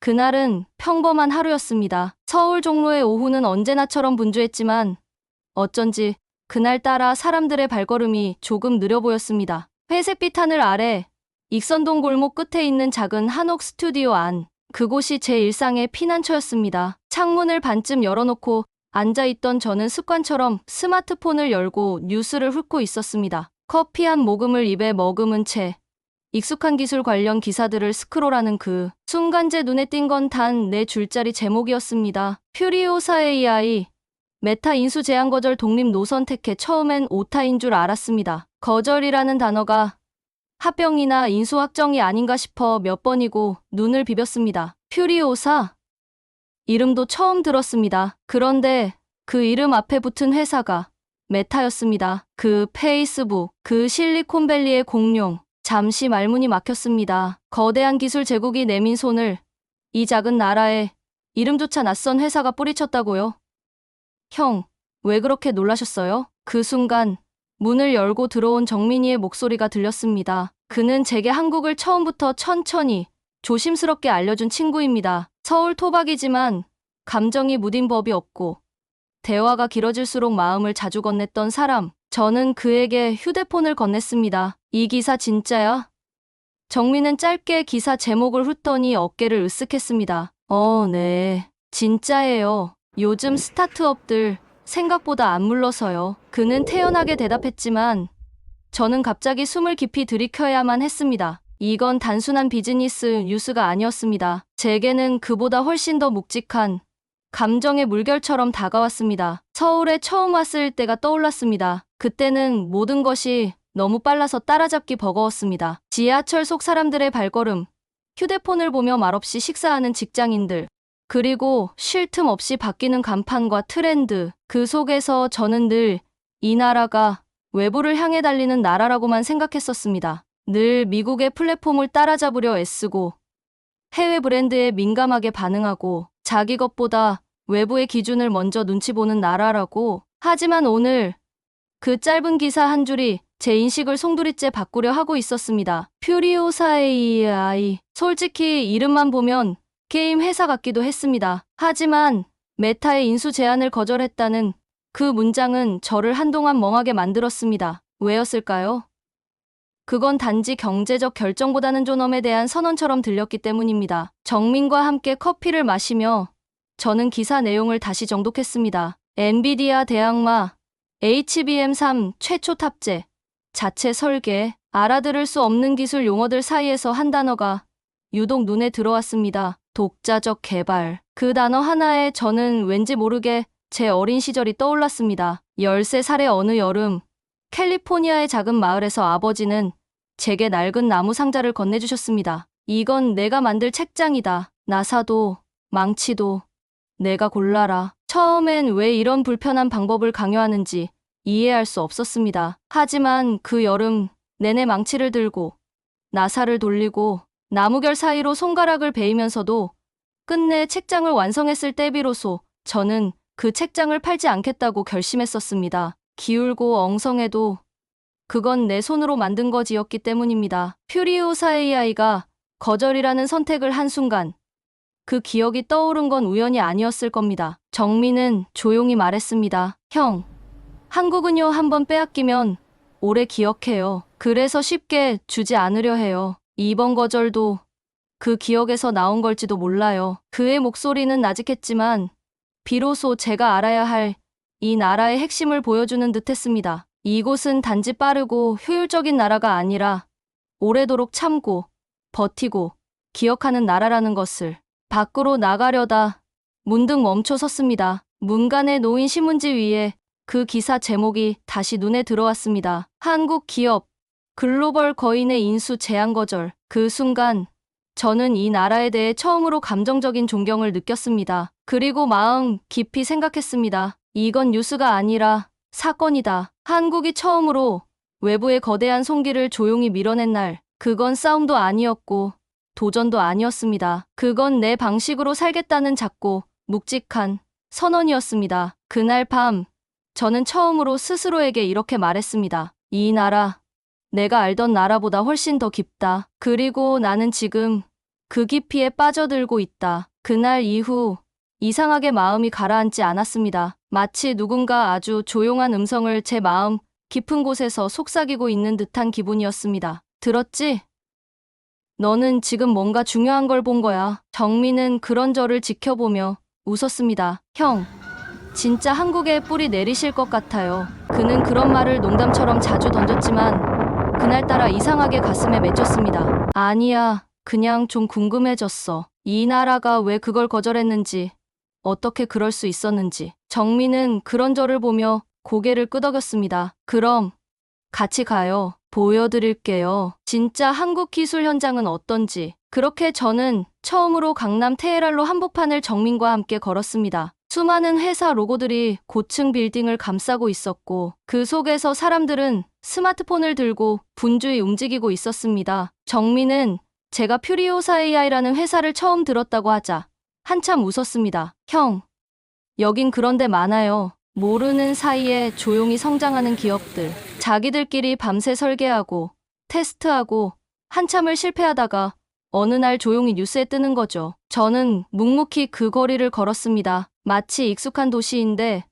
그날은 평범한 하루였습니다. 서울 종로의 오후는 언제나처럼 분주했지만 어쩐지 그날따라 사람들의 발걸음이 조금 느려 보였습니다. 회색빛 하늘 아래 익선동 골목 끝에 있는 작은 한옥 스튜디오 안. 그곳이 제 일상의 피난처였습니다. 창문을 반쯤 열어놓고 앉아있던 저는 습관처럼 스마트폰을 열고 뉴스를 훑고 있었습니다. 커피 한 모금을 입에 머금은 채 익숙한 기술 관련 기사들을 스크롤하는 그 순간 제 눈에 띈 건 단 4줄짜리 제목이었습니다. 퓨리오사 AI 메타 인수 제한 거절 독립 노선 택해. 처음엔 오타인 줄 알았습니다. 거절이라는 단어가 합병이나 인수 확정이 아닌가 싶어 몇 번이고 눈을 비볐습니다. 퓨리오사? 이름도 처음 들었습니다. 그런데 그 이름 앞에 붙은 회사가 메타였습니다. 그 페이스북, 그 실리콘밸리의 공룡. 잠시 말문이 막혔습니다. 거대한 기술 제국이 내민 손을 이 작은 나라에 이름조차 낯선 회사가 뿌리쳤다고요? 형, 왜 그렇게 놀라셨어요? 그 순간 문을 열고 들어온 정민이의 목소리가 들렸습니다. 그는 제게 한국을 처음부터 천천히 조심스럽게 알려준 친구입니다. 서울 토박이지만 감정이 무딘 법이 없고 대화가 길어질수록 마음을 자주 건넸던 사람. 저는 그에게 휴대폰을 건넸습니다. 이 기사 진짜야? 정민은 짧게 기사 제목을 훑더니 어깨를 으쓱했습니다. 네. 진짜예요. 요즘 스타트업들 생각보다 안 물러서요. 그는 태연하게 대답했지만 저는 갑자기 숨을 깊이 들이켜야만 했습니다. 이건 단순한 비즈니스 뉴스가 아니었습니다. 제게는 그보다 훨씬 더 묵직한 감정의 물결처럼 다가왔습니다. 서울에 처음 왔을 때가 떠올랐습니다. 그때는 모든 것이 너무 빨라서 따라잡기 버거웠습니다. 지하철 속 사람들의 발걸음, 휴대폰을 보며 말없이 식사하는 직장인들, 그리고 쉴 틈 없이 바뀌는 간판과 트렌드. 그 속에서 저는 늘 이 나라가 외부를 향해 달리는 나라라고만 생각했었습니다. 늘 미국의 플랫폼을 따라잡으려 애쓰고 해외 브랜드에 민감하게 반응하고 자기 것보다 외부의 기준을 먼저 눈치 보는 나라라고. 하지만 오늘 그 짧은 기사 한 줄이 제 인식을 송두리째 바꾸려 하고 있었습니다. 퓨리오사 AI. 솔직히 이름만 보면 게임 회사 같기도 했습니다. 하지만 메타의 인수 제안을 거절했다는 그 문장은 저를 한동안 멍하게 만들었습니다. 왜였을까요? 그건 단지 경제적 결정보다는 존엄에 대한 선언처럼 들렸기 때문입니다. 정민과 함께 커피를 마시며 저는 기사 내용을 다시 정독했습니다. 엔비디아 대항마, HBM3 최초 탑재, 자체 설계. 알아들을 수 없는 기술 용어들 사이에서 한 단어가 유독 눈에 들어왔습니다. 독자적 개발. 그 단어 하나에 저는 왠지 모르게 제 어린 시절이 떠올랐습니다. 13살의 어느 여름, 캘리포니아의 작은 마을에서 아버지는 제게 낡은 나무 상자를 건네주셨습니다. 이건 내가 만들 책장이다. 나사도, 망치도 내가 골라라. 처음엔 왜 이런 불편한 방법을 강요하는지 이해할 수 없었습니다. 하지만 그 여름 내내 망치를 들고 나사를 돌리고 나무결 사이로 손가락을 베이면서도 끝내 책장을 완성했을 때 비로소 저는 그 책장을 팔지 않겠다고 결심했었습니다. 기울고 엉성해도 그건 내 손으로 만든 거지였기 때문입니다. 퓨리오사 AI가 거절이라는 선택을 한 순간 그 기억이 떠오른 건 우연이 아니었을 겁니다. 정민은 조용히 말했습니다. 형, 한국은요 한번 빼앗기면 오래 기억해요. 그래서 쉽게 주지 않으려 해요. 이번 거절도 그 기억에서 나온 걸지도 몰라요. 그의 목소리는 나직했지만 비로소 제가 알아야 할 이 나라의 핵심을 보여주는 듯했습니다. 이곳은 단지 빠르고 효율적인 나라가 아니라 오래도록 참고 버티고 기억하는 나라라는 것을. 밖으로 나가려다 문득 멈춰 섰습니다. 문간에 놓인 신문지 위에 그 기사 제목이 다시 눈에 들어왔습니다. 한국 기업 글로벌 거인의 인수 제한 거절. 그 순간 저는 이 나라에 대해 처음으로 감정적인 존경을 느꼈습니다. 그리고 마음 깊이 생각했습니다. 이건 뉴스가 아니라 사건이다. 한국이 처음으로 외부의 거대한 손길을 조용히 밀어낸 날, 그건 싸움도 아니었고 도전도 아니었습니다. 그건 내 방식으로 살겠다는 작고 묵직한 선언이었습니다. 그날 밤 저는 처음으로 스스로에게 이렇게 말했습니다. 이 나라, 내가 알던 나라보다 훨씬 더 깊다. 그리고 나는 지금 그 깊이에 빠져들고 있다. 그날 이후 이상하게 마음이 가라앉지 않았습니다. 마치 누군가 아주 조용한 음성을 제 마음 깊은 곳에서 속삭이고 있는 듯한 기분이었습니다. 들었지? 너는 지금 뭔가 중요한 걸 본 거야. 정민은 그런 저를 지켜보며 웃었습니다. 형, 진짜 한국에 뿌리 내리실 것 같아요. 그는 그런 말을 농담처럼 자주 던졌지만 그날따라 이상하게 가슴에 맺혔습니다. 아니야, 그냥 좀 궁금해졌어. 이 나라가 왜 그걸 거절했는지, 어떻게 그럴 수 있었는지. 정민은 그런 저를 보며 고개를 끄덕였습니다. 그럼 같이 가요. 보여드릴게요. 진짜 한국 기술 현장은 어떤지. 그렇게 저는 처음으로 강남 테헤란로 한복판을 정민과 함께 걸었습니다. 수많은 회사 로고들이 고층 빌딩을 감싸고 있었고 그 속에서 사람들은 스마트폰을 들고 분주히 움직이고 있었습니다. 정민은 제가 퓨리오사 AI라는 회사를 처음 들었다고 하자 한참 웃었습니다. 형, 여긴 그런데 많아요. 모르는 사이에 조용히 성장하는 기업들. 자기들끼리 밤새 설계하고 테스트하고 한참을 실패하다가 어느 날 조용히 뉴스에 뜨는 거죠. 저는 묵묵히 그 거리를 걸었습니다. 마치 익숙한 도시인데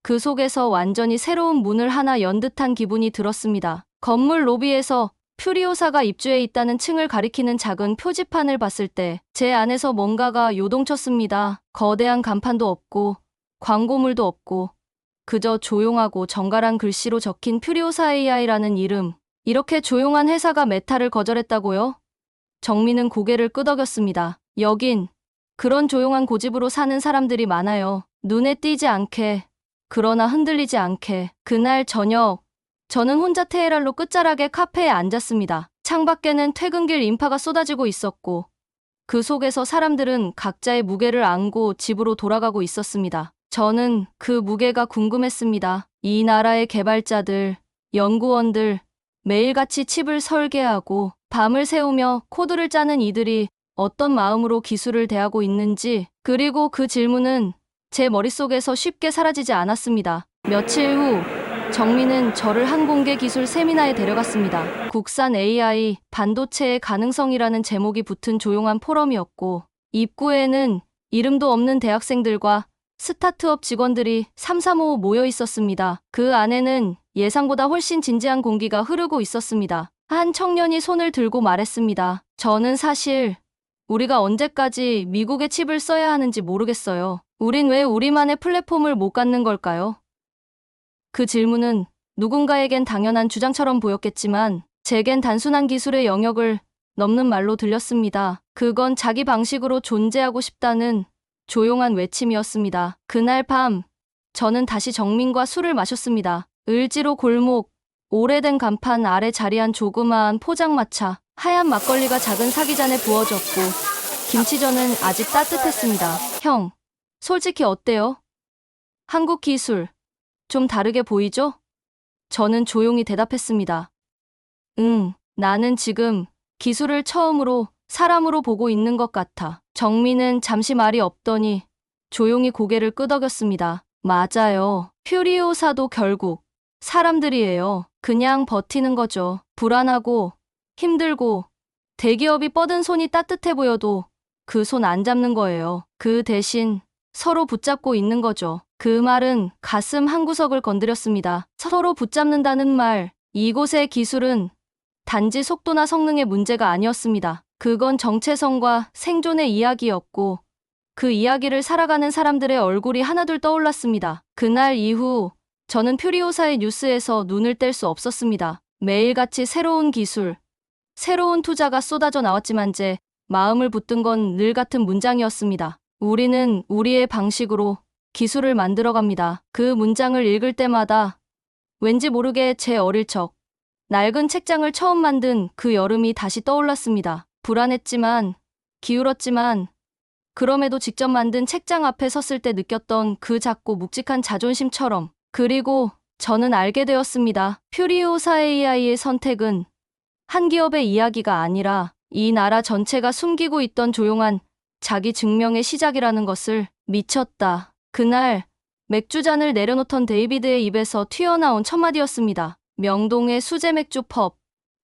그 속에서 완전히 새로운 문을 하나 연 듯한 기분이 들었습니다. 건물 로비에서 퓨리오사가 입주해 있다는 층을 가리키는 작은 표지판을 봤을 때 제 안에서 뭔가가 요동쳤습니다. 거대한 간판도 없고 광고물도 없고 그저 조용하고 정갈한 글씨로 적힌 퓨리오사 AI라는 이름. 이렇게 조용한 회사가 메타를 거절했다고요? 정민은 고개를 끄덕였습니다. 여긴 그런 조용한 고집으로 사는 사람들이 많아요. 눈에 띄지 않게, 그러나 흔들리지 않게. 그날 저녁, 저는 혼자 테헤란로 끝자락의 카페에 앉았습니다. 창밖에는 퇴근길 인파가 쏟아지고 있었고 그 속에서 사람들은 각자의 무게를 안고 집으로 돌아가고 있었습니다. 저는 그 무게가 궁금했습니다. 이 나라의 개발자들, 연구원들, 매일같이 칩을 설계하고 밤을 새우며 코드를 짜는 이들이 어떤 마음으로 기술을 대하고 있는지, 그리고 그 질문은 제 머릿속에서 쉽게 사라지지 않았습니다. 며칠 후 정민은 저를 한 공개 기술 세미나에 데려갔습니다. 국산 AI, 반도체의 가능성이라는 제목이 붙은 조용한 포럼이었고 입구에는 이름도 없는 대학생들과 스타트업 직원들이 삼삼오오 모여 있었습니다. 그 안에는 예상보다 훨씬 진지한 공기가 흐르고 있었습니다. 한 청년이 손을 들고 말했습니다. 저는 사실 우리가 언제까지 미국의 칩을 써야 하는지 모르겠어요. 우린 왜 우리만의 플랫폼을 못 갖는 걸까요? 그 질문은 누군가에겐 당연한 주장처럼 보였겠지만 제겐 단순한 기술의 영역을 넘는 말로 들렸습니다. 그건 자기 방식으로 존재하고 싶다는 조용한 외침이었습니다. 그날 밤 저는 다시 정민과 술을 마셨습니다. 을지로 골목, 오래된 간판 아래 자리한 조그마한 포장마차, 하얀 막걸리가 작은 사기잔에 부어졌고 김치전은 아직 따뜻했습니다. 형, 솔직히 어때요? 한국 기술, 좀 다르게 보이죠? 저는 조용히 대답했습니다. 나는 지금 기술을 처음으로 사람으로 보고 있는 것 같아. 정민은 잠시 말이 없더니 조용히 고개를 끄덕였습니다. 맞아요. 퓨리오사도 결국 사람들이에요. 그냥 버티는 거죠. 불안하고 힘들고 대기업이 뻗은 손이 따뜻해 보여도 그 손 안 잡는 거예요. 그 대신 서로 붙잡고 있는 거죠. 그 말은 가슴 한구석을 건드렸습니다. 서로 붙잡는다는 말, 이곳의 기술은 단지 속도나 성능의 문제가 아니었습니다. 그건 정체성과 생존의 이야기였고 그 이야기를 살아가는 사람들의 얼굴이 하나둘 떠올랐습니다. 그날 이후 저는 퓨리오사의 뉴스에서 눈을 뗄 수 없었습니다. 매일같이 새로운 기술, 새로운 투자가 쏟아져 나왔지만 제 마음을 붙든 건 늘 같은 문장이었습니다. 우리는 우리의 방식으로 기술을 만들어갑니다. 그 문장을 읽을 때마다 왠지 모르게 제 어릴 적 낡은 책장을 처음 만든 그 여름이 다시 떠올랐습니다. 불안했지만, 기울었지만, 그럼에도 직접 만든 책장 앞에 섰을 때 느꼈던 그 작고 묵직한 자존심처럼. 그리고 저는 알게 되었습니다. 퓨리오사 AI의 선택은 한 기업의 이야기가 아니라 이 나라 전체가 숨기고 있던 조용한 자기 증명의 시작이라는 것을. 미쳤다. 그날 맥주잔을 내려놓던 데이비드의 입에서 튀어나온 첫마디였습니다. 명동의 수제 맥주 펍.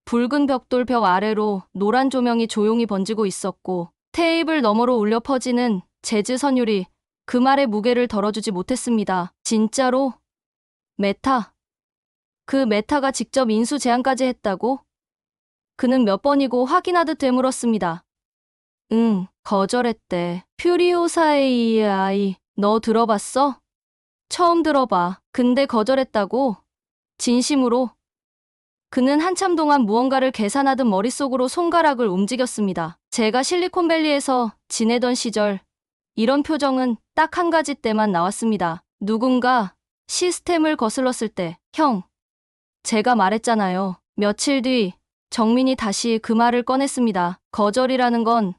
붉은 벽돌 벽 아래로 노란 조명이 조용히 번지고 있었고 테이블 너머로 울려 퍼지는 재즈 선율이 그 말의 무게를 덜어주지 못했습니다. 진짜로? 메타. 그 메타가 직접 인수 제안까지 했다고? 그는 몇 번이고 확인하듯 되물었습니다. 응, 거절했대. 퓨리오사 AI, 너 들어봤어? 처음 들어봐. 근데 거절했다고? 진심으로? 그는 한참 동안 무언가를 계산하듯 머릿속으로 손가락을 움직였습니다. 제가 실리콘밸리에서 지내던 시절, 이런 표정은 딱 한 가지 때만 나왔습니다. 누군가 시스템을 거슬렀을 때, 형, 제가 말했잖아요. 며칠 뒤, 정민이 다시 그 말을 꺼냈습니다. 거절이라는 건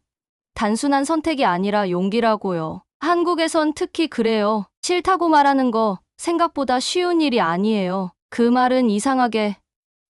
단순한 선택이 아니라 용기라고요. 한국에선 특히 그래요. 싫다고 말하는 거 생각보다 쉬운 일이 아니에요. 그 말은 이상하게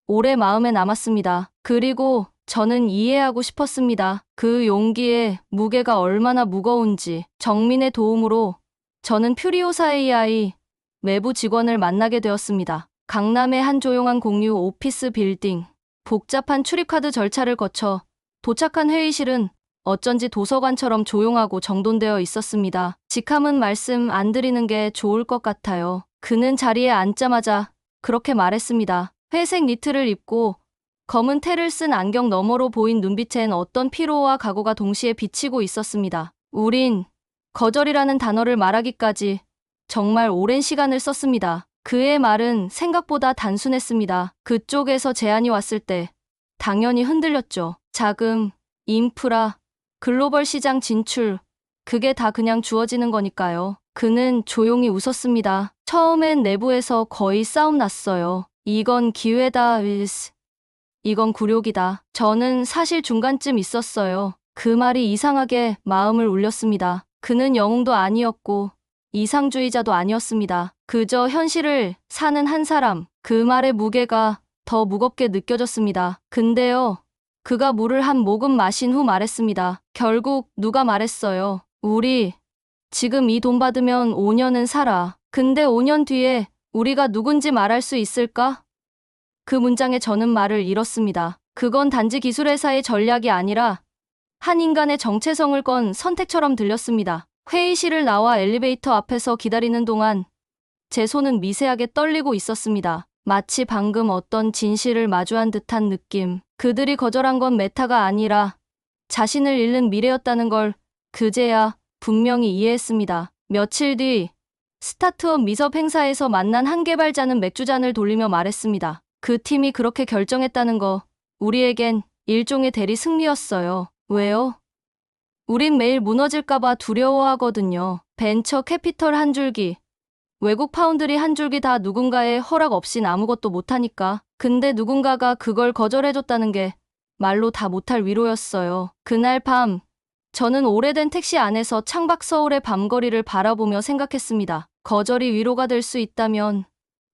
오래 마음에 남았습니다. 그리고 저는 이해하고 싶었습니다. 그 용기의 무게가 얼마나 무거운지. 정민의 도움으로 저는 퓨리오사 AI 외부 직원을 만나게 되었습니다. 강남의 한 조용한 공유 오피스 빌딩. 복잡한 출입카드 절차를 거쳐 도착한 회의실은 어쩐지 도서관처럼 조용하고 정돈되어 있었습니다. 직함은 말씀 안 드리는 게 좋을 것 같아요. 그는 자리에 앉자마자 그렇게 말했습니다. 회색 니트를 입고 검은 테를 쓴 안경 너머로 보인 눈빛엔 어떤 피로와 각오가 동시에 비치고 있었습니다. 우린 거절이라는 단어를 말하기까지 정말 오랜 시간을 썼습니다. 그의 말은 생각보다 단순했습니다. 그쪽에서 제안이 왔을 때 당연히 흔들렸죠. 자금, 인프라, 글로벌 시장 진출, 그게 다 그냥 주어지는 거니까요. 그는 조용히 웃었습니다. 처음엔 내부에서 거의 싸움 났어요. 이건 기회다, 이건 굴욕이다. 저는 사실 중간쯤 있었어요. 그 말이 이상하게 마음을 울렸습니다. 그는 영웅도 아니었고 이상주의자도 아니었습니다. 그저 현실을 사는 한 사람. 그 말의 무게가 더 무겁게 느껴졌습니다. 근데요, 그가 물을 한 모금 마신 후 말했습니다. 결국 누가 말했어요. 우리 지금 이 돈 받으면 5년은 살아. 근데 5년 뒤에 우리가 누군지 말할 수 있을까? 그 문장에 저는 말을 잃었습니다. 그건 단지 기술회사의 전략이 아니라 한 인간의 정체성을 건 선택처럼 들렸습니다. 회의실을 나와 엘리베이터 앞에서 기다리는 동안 제 손은 미세하게 떨리고 있었습니다. 마치 방금 어떤 진실을 마주한 듯한 느낌. 그들이 거절한 건 메타가 아니라 자신을 잃는 미래였다는 걸 그제야 분명히 이해했습니다. 며칠 뒤 스타트업 미섭 행사에서 만난 한 개발자는 맥주잔을 돌리며 말했습니다. 그 팀이 그렇게 결정했다는 거 우리에겐 일종의 대리 승리였어요. 왜요? 우린 매일 무너질까봐 두려워하거든요. 벤처 캐피털 한 줄기, 외국 파운드리 한 줄기 다 누군가의 허락 없인 아무것도 못하니까. 근데 누군가가 그걸 거절해줬다는 게 말로 다 못할 위로였어요. 그날 밤 저는 오래된 택시 안에서 창밖 서울의 밤거리를 바라보며 생각했습니다. 거절이 위로가 될 수 있다면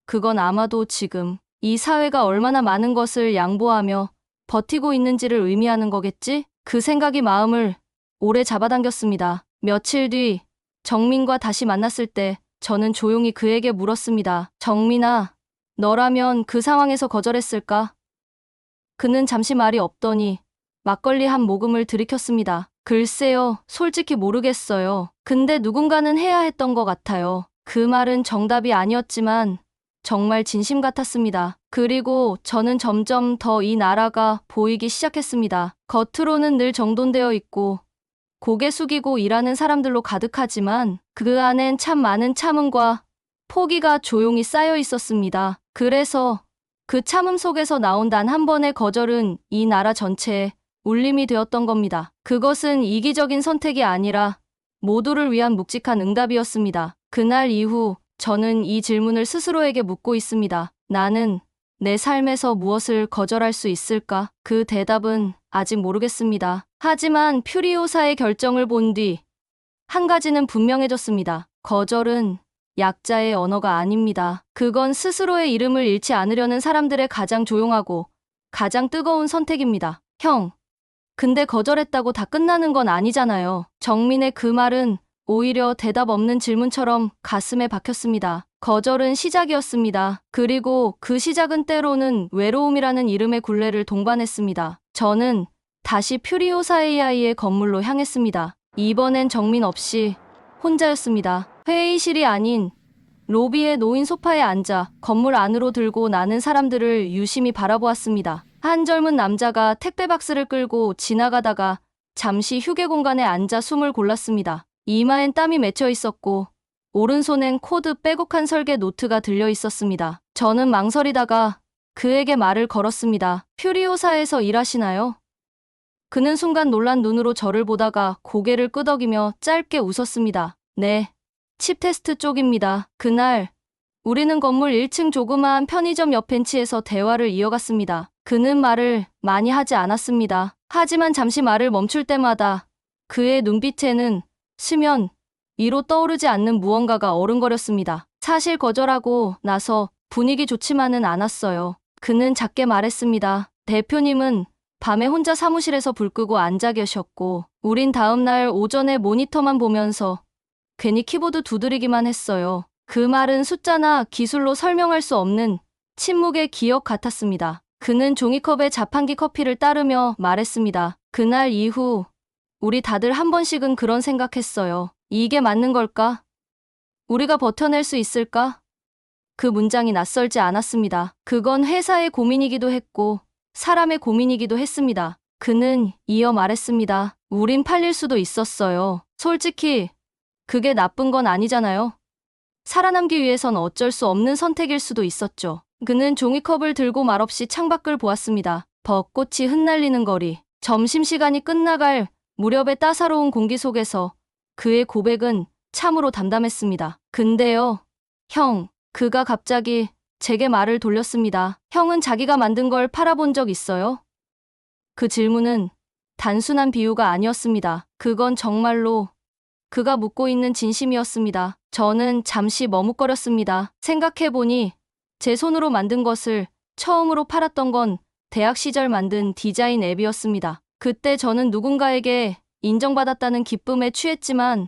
그건 아마도 지금 이 사회가 얼마나 많은 것을 양보하며 버티고 있는지를 의미하는 거겠지? 그 생각이 마음을 오래 잡아당겼습니다. 며칠 뒤 정민과 다시 만났을 때 저는 조용히 그에게 물었습니다. 정민아, 너라면 그 상황에서 거절했을까? 그는 잠시 말이 없더니 막걸리 한 모금을 들이켰습니다. 글쎄요, 솔직히 모르겠어요. 근데 누군가는 해야 했던 것 같아요. 그 말은 정답이 아니었지만 정말 진심 같았습니다. 그리고 저는 점점 더 이 나라가 보이기 시작했습니다. 겉으로는 늘 정돈되어 있고 고개 숙이고 일하는 사람들로 가득하지만 그 안엔 참 많은 참음과 포기가 조용히 쌓여 있었습니다. 그래서 그 참음 속에서 나온 단 한 번의 거절은 이 나라 전체에 울림이 되었던 겁니다. 그것은 이기적인 선택이 아니라 모두를 위한 묵직한 응답이었습니다. 그날 이후 저는 이 질문을 스스로에게 묻고 있습니다. 나는 내 삶에서 무엇을 거절할 수 있을까? 그 대답은 아직 모르겠습니다. 하지만 퓨리오사의 결정을 본 뒤 한 가지는 분명해졌습니다. 거절은 약자의 언어가 아닙니다. 그건 스스로의 이름을 잃지 않으려는 사람들의 가장 조용하고 가장 뜨거운 선택입니다. 형, 근데 거절했다고 다 끝나는 건 아니잖아요. 정민의 그 말은 오히려 대답 없는 질문처럼 가슴에 박혔습니다. 거절은 시작이었습니다. 그리고 그 시작은 때로는 외로움이라는 이름의 굴레를 동반했습니다. 저는 다시 퓨리오사 AI의 건물로 향했습니다. 이번엔 정민 없이 혼자였습니다. 회의실이 아닌 로비에 놓인 소파에 앉아 건물 안으로 들고 나는 사람들을 유심히 바라보았습니다. 한 젊은 남자가 택배 박스를 끌고 지나가다가 잠시 휴게 공간에 앉아 숨을 골랐습니다. 이마엔 땀이 맺혀 있었고 오른손엔 코드 빼곡한 설계 노트가 들려 있었습니다. 저는 망설이다가 그에게 말을 걸었습니다. 퓨리오사에서 일하시나요? 그는 순간 놀란 눈으로 저를 보다가 고개를 끄덕이며 짧게 웃었습니다. 네, 칩 테스트 쪽입니다. 그날 우리는 건물 1층 조그마한 편의점 옆 벤치에서 대화를 이어갔습니다. 그는 말을 많이 하지 않았습니다. 하지만 잠시 말을 멈출 때마다 그의 눈빛에는 수면 위로 떠오르지 않는 무언가가 어른거렸습니다. 사실 거절하고 나서 분위기 좋지만은 않았어요. 그는 작게 말했습니다. 대표님은 밤에 혼자 사무실에서 불 끄고 앉아 계셨고 우린 다음날 오전에 모니터만 보면서 괜히 키보드 두드리기만 했어요. 그 말은 숫자나 기술로 설명할 수 없는 침묵의 기억 같았습니다. 그는 종이컵에 자판기 커피를 따르며 말했습니다. 그날 이후 우리 다들 한 번씩은 그런 생각했어요. 이게 맞는 걸까? 우리가 버텨낼 수 있을까? 그 문장이 낯설지 않았습니다. 그건 회사의 고민이기도 했고 사람의 고민이기도 했습니다. 그는 이어 말했습니다. 우린 팔릴 수도 있었어요. 솔직히 그게 나쁜 건 아니잖아요. 살아남기 위해선 어쩔 수 없는 선택일 수도 있었죠. 그는 종이컵을 들고 말없이 창밖을 보았습니다. 벚꽃이 흩날리는 거리. 점심시간이 끝나갈 무렵의 따사로운 공기 속에서 그의 고백은 참으로 담담했습니다. 근데요, 형, 그가 갑자기 제게 말을 돌렸습니다. 형은 자기가 만든 걸 팔아본 적 있어요? 그 질문은 단순한 비유가 아니었습니다. 그건 정말로 그가 묻고 있는 진심이었습니다. 저는 잠시 머뭇거렸습니다. 생각해보니 제 손으로 만든 것을 처음으로 팔았던 건 대학 시절 만든 디자인 앱이었습니다. 그때 저는 누군가에게 인정받았다는 기쁨에 취했지만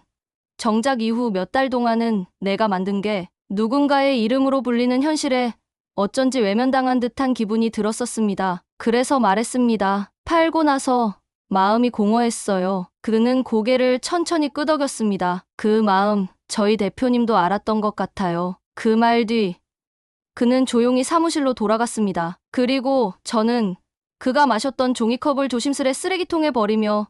정작 이후 몇 달 동안은 내가 만든 게 누군가의 이름으로 불리는 현실에 어쩐지 외면당한 듯한 기분이 들었었습니다. 그래서 말했습니다. 팔고 나서 마음이 공허했어요. 그는 고개를 천천히 끄덕였습니다. 그 마음, 저희 대표님도 알았던 것 같아요. 그 말 뒤 그는 조용히 사무실로 돌아갔습니다. 그리고 저는 그가 마셨던 종이컵을 조심스레 쓰레기통에 버리며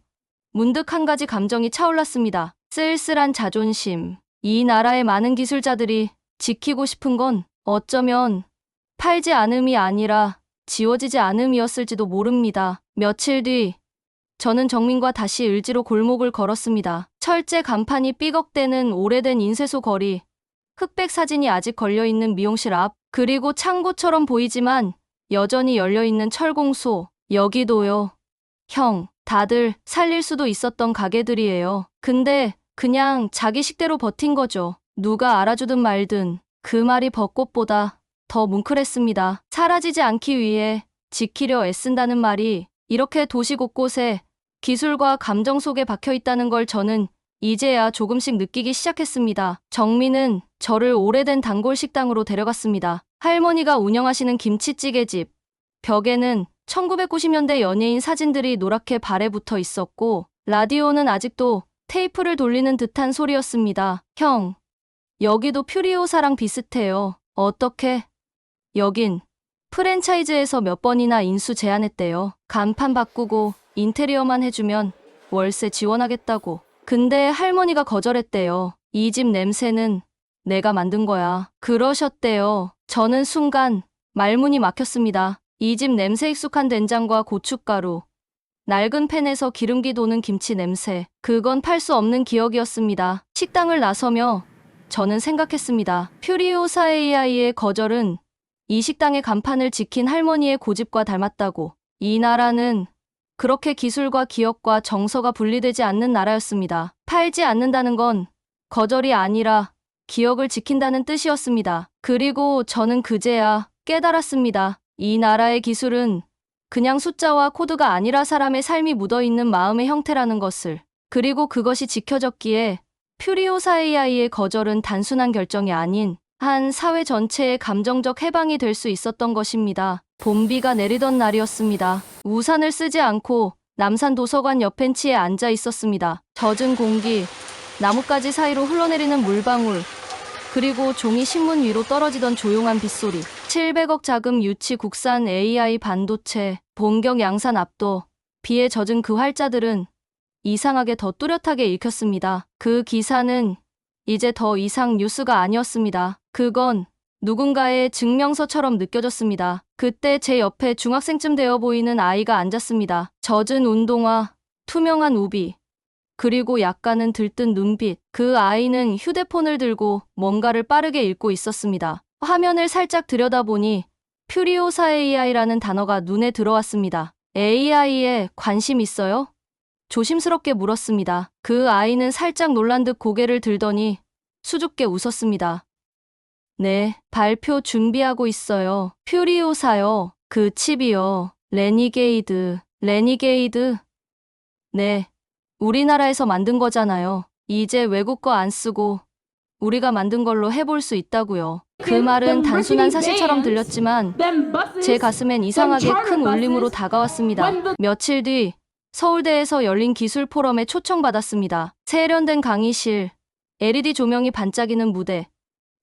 문득 한 가지 감정이 차올랐습니다. 쓸쓸한 자존심. 이 나라의 많은 기술자들이 지키고 싶은 건 어쩌면 팔지 않음이 아니라 지워지지 않음이었을지도 모릅니다. 며칠 뒤 저는 정민과 다시 을지로 골목을 걸었습니다. 철제 간판이 삐걱대는 오래된 인쇄소 거리, 흑백 사진이 아직 걸려있는 미용실 앞, 그리고 창고처럼 보이지만 여전히 열려있는 철공소. 여기도요. 형, 다들 살릴 수도 있었던 가게들이에요. 근데 그냥 자기 식대로 버틴 거죠. 누가 알아주든 말든. 그 말이 벚꽃보다 더 뭉클했습니다. 사라지지 않기 위해 지키려 애쓴다는 말이 이렇게 도시 곳곳에 기술과 감정 속에 박혀 있다는 걸 저는 이제야 조금씩 느끼기 시작했습니다. 정민은 저를 오래된 단골 식당으로 데려갔습니다. 할머니가 운영하시는 김치찌개집. 벽에는 1990년대 연예인 사진들이 노랗게 발에 붙어 있었고 라디오는 아직도 테이프를 돌리는 듯한 소리였습니다. 형, 여기도 퓨리오사랑 비슷해요. 어떻게? 여긴 프랜차이즈에서 몇 번이나 인수 제안했대요. 간판 바꾸고 인테리어만 해주면 월세 지원하겠다고. 근데 할머니가 거절했대요. 이 집 냄새는 내가 만든 거야. 그러셨대요. 저는 순간 말문이 막혔습니다. 이 집 냄새 익숙한 된장과 고춧가루, 낡은 팬에서 기름기 도는 김치 냄새. 그건 팔 수 없는 기억이었습니다. 식당을 나서며 저는 생각했습니다. 퓨리오사 AI의 거절은 이 식당의 간판을 지킨 할머니의 고집과 닮았다고. 이 나라는 그렇게 기술과 기억과 정서가 분리되지 않는 나라였습니다. 팔지 않는다는 건 거절이 아니라 기억을 지킨다는 뜻이었습니다. 그리고 저는 그제야 깨달았습니다. 이 나라의 기술은 그냥 숫자와 코드가 아니라 사람의 삶이 묻어있는 마음의 형태라는 것을. 그리고 그것이 지켜졌기에 퓨리오사 AI의 거절은 단순한 결정이 아닌 한 사회 전체의 감정적 해방이 될 수 있었던 것입니다. 봄비가 내리던 날이었습니다. 우산을 쓰지 않고 남산 도서관 옆 벤치에 앉아 있었습니다. 젖은 공기, 나뭇가지 사이로 흘러내리는 물방울, 그리고 종이 신문 위로 떨어지던 조용한 빗소리. 700억 자금 유치 국산 AI 반도체, 본격 양산 압도. 비에 젖은 그 활자들은 이상하게 더 뚜렷하게 읽혔습니다. 그 기사는 이제 더 이상 뉴스가 아니었습니다. 그건 누군가의 증명서처럼 느껴졌습니다. 그때 제 옆에 중학생쯤 되어 보이는 아이가 앉았습니다. 젖은 운동화, 투명한 우비, 그리고 약간은 들뜬 눈빛. 그 아이는 휴대폰을 들고 뭔가를 빠르게 읽고 있었습니다. 화면을 살짝 들여다보니 퓨리오사 AI라는 단어가 눈에 들어왔습니다. AI에 관심 있어요? 조심스럽게 물었습니다. 그 아이는 살짝 놀란 듯 고개를 들더니 수줍게 웃었습니다. 네, 발표 준비하고 있어요. 퓨리오사요. 그 칩이요. 레니게이드. 네, 우리나라에서 만든 거잖아요. 이제 외국 거 안 쓰고 우리가 만든 걸로 해볼 수 있다고요. 그 말은 단순한 사실처럼 들렸지만 제 가슴엔 이상하게 큰 울림으로 다가왔습니다. 며칠 뒤 서울대에서 열린 기술 포럼에 초청받았습니다. 세련된 강의실, LED 조명이 반짝이는 무대,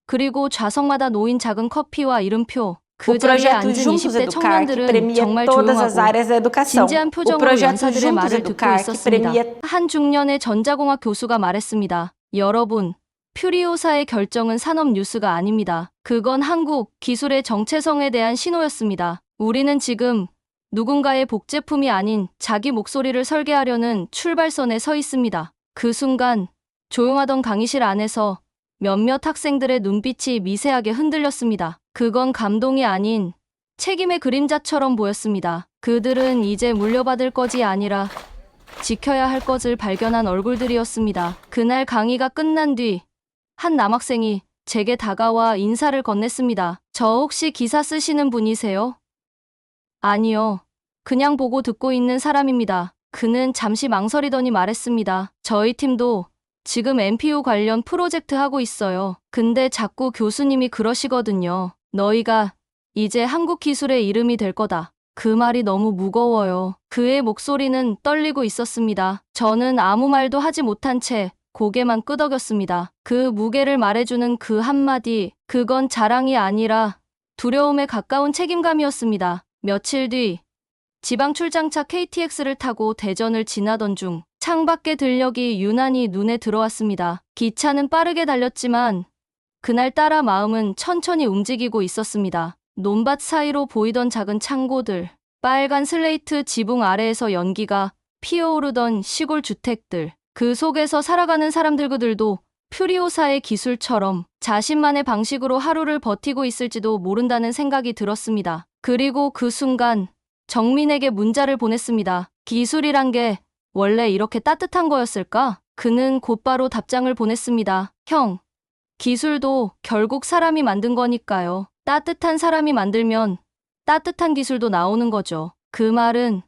그리고 좌석마다 놓인 작은 커피와 이름표. 그 자리에 앉은 20대 청년들은 정말 조용하고 진지한 표정으로 연사들의 말을 듣고 있었습니다. 한 중년의 전자공학 교수가 말했습니다. 여러분, 퓨리오사의 결정은 산업 뉴스가 아닙니다. 그건 한국 기술의 정체성에 대한 신호였습니다. 우리는 지금 누군가의 복제품이 아닌 자기 목소리를 설계하려는 출발선에 서 있습니다. 그 순간 조용하던 강의실 안에서 몇몇 학생들의 눈빛이 미세하게 흔들렸습니다. 그건 감동이 아닌 책임의 그림자처럼 보였습니다. 그들은 이제 물려받을 것이 아니라 지켜야 할 것을 발견한 얼굴들이었습니다. 그날 강의가 끝난 뒤 한 남학생이 제게 다가와 인사를 건넸습니다. 저 혹시 기사 쓰시는 분이세요? 아니요. 그냥 보고 듣고 있는 사람입니다. 그는 잠시 망설이더니 말했습니다. 저희 팀도 지금 NPU 관련 프로젝트 하고 있어요. 근데 자꾸 교수님이 그러시거든요. 너희가 이제 한국 기술의 이름이 될 거다. 그 말이 너무 무거워요. 그의 목소리는 떨리고 있었습니다. 저는 아무 말도 하지 못한 채 고개만 끄덕였습니다. 그 무게를 말해주는 그 한마디, 그건 자랑이 아니라 두려움에 가까운 책임감이었습니다. 며칠 뒤 지방 출장차 KTX를 타고 대전을 지나던 중 창밖의 들녘이 유난히 눈에 들어왔습니다. 기차는 빠르게 달렸지만 그날따라 마음은 천천히 움직이고 있었습니다. 논밭 사이로 보이던 작은 창고들, 빨간 슬레이트 지붕 아래에서 연기가 피어오르던 시골 주택들, 그 속에서 살아가는 사람들도 퓨리오사의 기술처럼 자신만의 방식으로 하루를 버티고 있을지도 모른다는 생각이 들었습니다. 그리고 그 순간 정민에게 문자를 보냈습니다. 기술이란 게 원래 이렇게 따뜻한 거였을까? 그는 곧바로 답장을 보냈습니다. 형, 기술도 결국 사람이 만든 거니까요. 따뜻한 사람이 만들면 따뜻한 기술도 나오는 거죠. 그 말은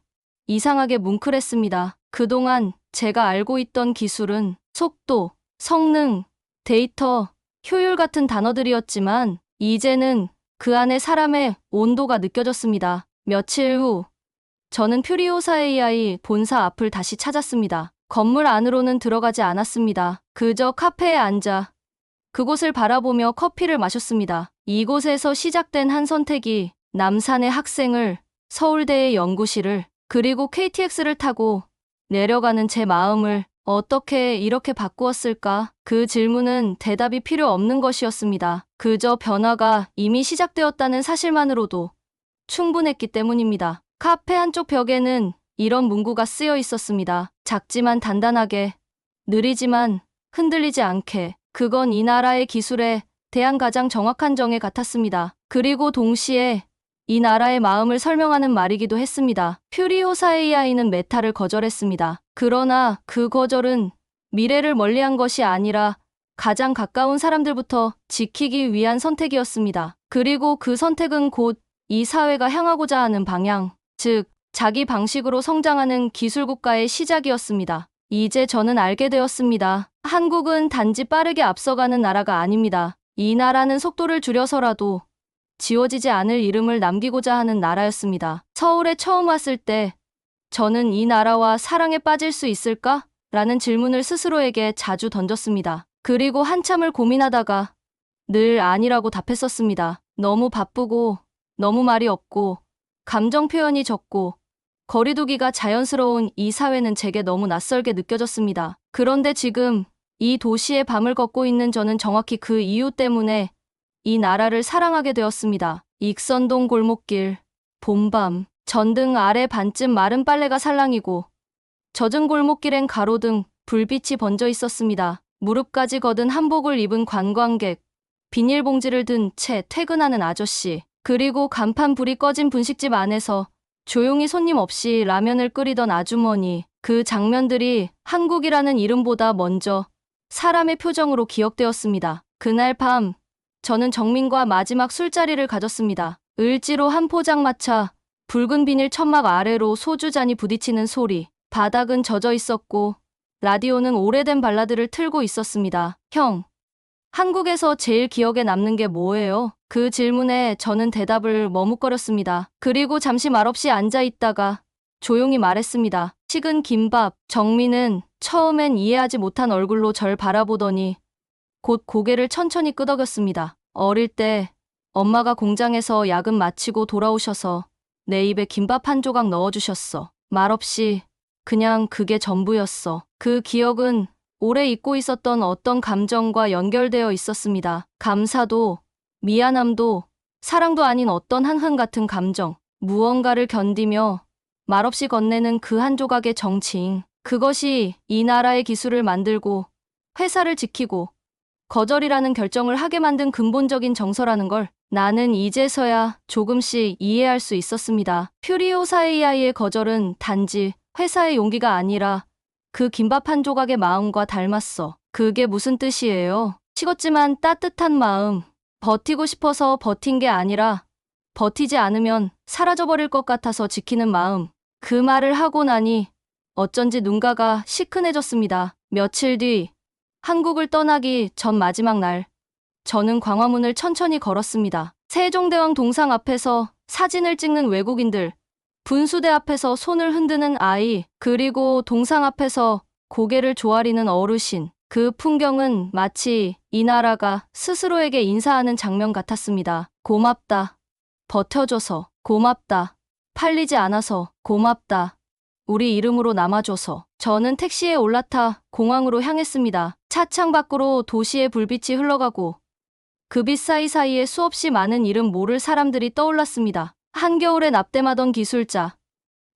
이상하게 뭉클했습니다. 그동안 제가 알고 있던 기술은 속도, 성능, 데이터, 효율 같은 단어들이었지만 이제는 그 안에 사람의 온도가 느껴졌습니다. 며칠 후 저는 퓨리오사 AI 본사 앞을 다시 찾았습니다. 건물 안으로는 들어가지 않았습니다. 그저 카페에 앉아 그곳을 바라보며 커피를 마셨습니다. 이곳에서 시작된 한 선택이 남산의 학생을, 서울대의 연구실을, 그리고 KTX를 타고 내려가는 제 마음을 어떻게 이렇게 바꾸었을까? 그 질문은 대답이 필요 없는 것이었습니다. 그저 변화가 이미 시작되었다는 사실만으로도 충분했기 때문입니다. 카페 한쪽 벽에는 이런 문구가 쓰여 있었습니다. 작지만 단단하게, 느리지만 흔들리지 않게. 그건 이 나라의 기술에 대한 가장 정확한 정의 같았습니다. 그리고 동시에 이 나라의 마음을 설명하는 말이기도 했습니다. 퓨리오사 AI는 메타를 거절했습니다. 그러나 그 거절은 미래를 멀리한 것이 아니라 가장 가까운 사람들부터 지키기 위한 선택이었습니다. 그리고 그 선택은 곧 이 사회가 향하고자 하는 방향, 즉 자기 방식으로 성장하는 기술국가의 시작이었습니다. 이제 저는 알게 되었습니다. 한국은 단지 빠르게 앞서가는 나라가 아닙니다. 이 나라는 속도를 줄여서라도 지워지지 않을 이름을 남기고자 하는 나라였습니다. 서울에 처음 왔을 때 저는 이 나라와 사랑에 빠질 수 있을까? 라는 질문을 스스로에게 자주 던졌습니다. 그리고 한참을 고민하다가 늘 아니라고 답했었습니다. 너무 바쁘고, 너무 말이 없고, 감정 표현이 적고, 거리두기가 자연스러운 이 사회는 제게 너무 낯설게 느껴졌습니다. 그런데 지금 이 도시의 밤을 걷고 있는 저는 정확히 그 이유 때문에 이 나라를 사랑하게 되었습니다. 익선동 골목길, 봄밤, 전등 아래 반쯤 마른 빨래가 살랑이고 젖은 골목길엔 가로등, 불빛이 번져 있었습니다. 무릎까지 걷은 한복을 입은 관광객, 비닐봉지를 든 채 퇴근하는 아저씨, 그리고 간판 불이 꺼진 분식집 안에서 조용히 손님 없이 라면을 끓이던 아주머니, 그 장면들이 한국이라는 이름보다 먼저 사람의 표정으로 기억되었습니다. 그날 밤, 저는 정민과 마지막 술자리를 가졌습니다. 을지로 한 포장마차, 붉은 비닐 천막 아래로 소주잔이 부딪히는 소리, 바닥은 젖어 있었고 라디오는 오래된 발라드를 틀고 있었습니다. 형, 한국에서 제일 기억에 남는 게 뭐예요? 그 질문에 저는 대답을 머뭇거렸습니다. 그리고 잠시 말없이 앉아 있다가 조용히 말했습니다. 식은 김밥. 정민은 처음엔 이해하지 못한 얼굴로 절 바라보더니 곧 고개를 천천히 끄덕였습니다. 어릴 때 엄마가 공장에서 야근 마치고 돌아오셔서 내 입에 김밥 한 조각 넣어주셨어. 말없이 그냥 그게 전부였어. 그 기억은 오래 잊고 있었던 어떤 감정과 연결되어 있었습니다. 감사도, 미안함도, 사랑도 아닌 어떤 한흥 같은 감정. 무언가를 견디며 말없이 건네는 그 한 조각의 정치인. 그것이 이 나라의 기술을 만들고 회사를 지키고 거절이라는 결정을 하게 만든 근본적인 정서라는 걸 나는 이제서야 조금씩 이해할 수 있었습니다. 퓨리오사이아의 거절은 단지 회사의 용기가 아니라 그 김밥 한 조각의 마음과 닮았어. 그게 무슨 뜻이에요? 식었지만 따뜻한 마음. 버티고 싶어서 버틴 게 아니라 버티지 않으면 사라져버릴 것 같아서 지키는 마음. 그 말을 하고 나니 어쩐지 눈가가 시큰해졌습니다. 며칠 뒤 한국을 떠나기 전 마지막 날, 저는 광화문을 천천히 걸었습니다. 세종대왕 동상 앞에서 사진을 찍는 외국인들, 분수대 앞에서 손을 흔드는 아이, 그리고 동상 앞에서 고개를 조아리는 어르신. 그 풍경은 마치 이 나라가 스스로에게 인사하는 장면 같았습니다. 고맙다. 버텨줘서. 고맙다. 팔리지 않아서. 고맙다. 우리 이름으로 남아줘서. 저는 택시에 올라타 공항으로 향했습니다. 차창 밖으로 도시의 불빛이 흘러가고 그 빛 사이사이에 수없이 많은 이름 모를 사람들이 떠올랐습니다. 한겨울에 납땜하던 기술자,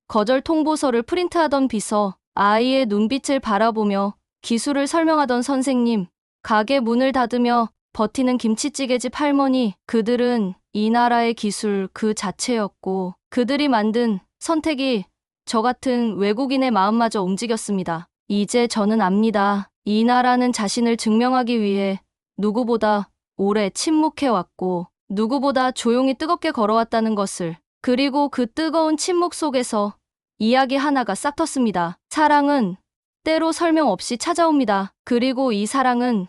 거절 통보서를 프린트하던 비서, 아이의 눈빛을 바라보며 기술을 설명하던 선생님, 가게 문을 닫으며 버티는 김치찌개집 할머니. 그들은 이 나라의 기술 그 자체였고 그들이 만든 선택이 저 같은 외국인의 마음마저 움직였습니다. 이제 저는 압니다. 이 나라는 자신을 증명하기 위해 누구보다 오래 침묵해왔고 누구보다 조용히 뜨겁게 걸어왔다는 것을. 그리고 그 뜨거운 침묵 속에서 이야기 하나가 싹 텄습니다. 사랑은 때로 설명 없이 찾아옵니다. 그리고 이 사랑은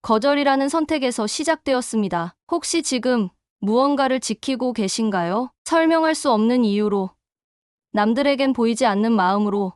거절이라는 선택에서 시작되었습니다. 혹시 지금 무언가를 지키고 계신가요? 설명할 수 없는 이유로, 남들에겐 보이지 않는 마음으로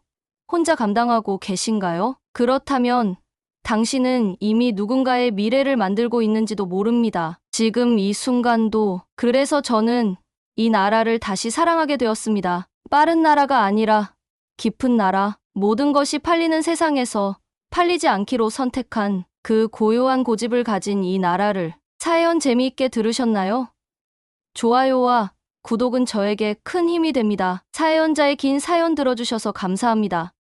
혼자 감당하고 계신가요? 그렇다면 당신은 이미 누군가의 미래를 만들고 있는지도 모릅니다. 지금 이 순간도. 그래서 저는 이 나라를 다시 사랑하게 되었습니다. 빠른 나라가 아니라 깊은 나라. 모든 것이 팔리는 세상에서 팔리지 않기로 선택한 그 고요한 고집을 가진 이 나라를. 사연 재미있게 들으셨나요? 좋아요와 구독은 저에게 큰 힘이 됩니다. 사연자의 긴 사연 들어주셔서 감사합니다.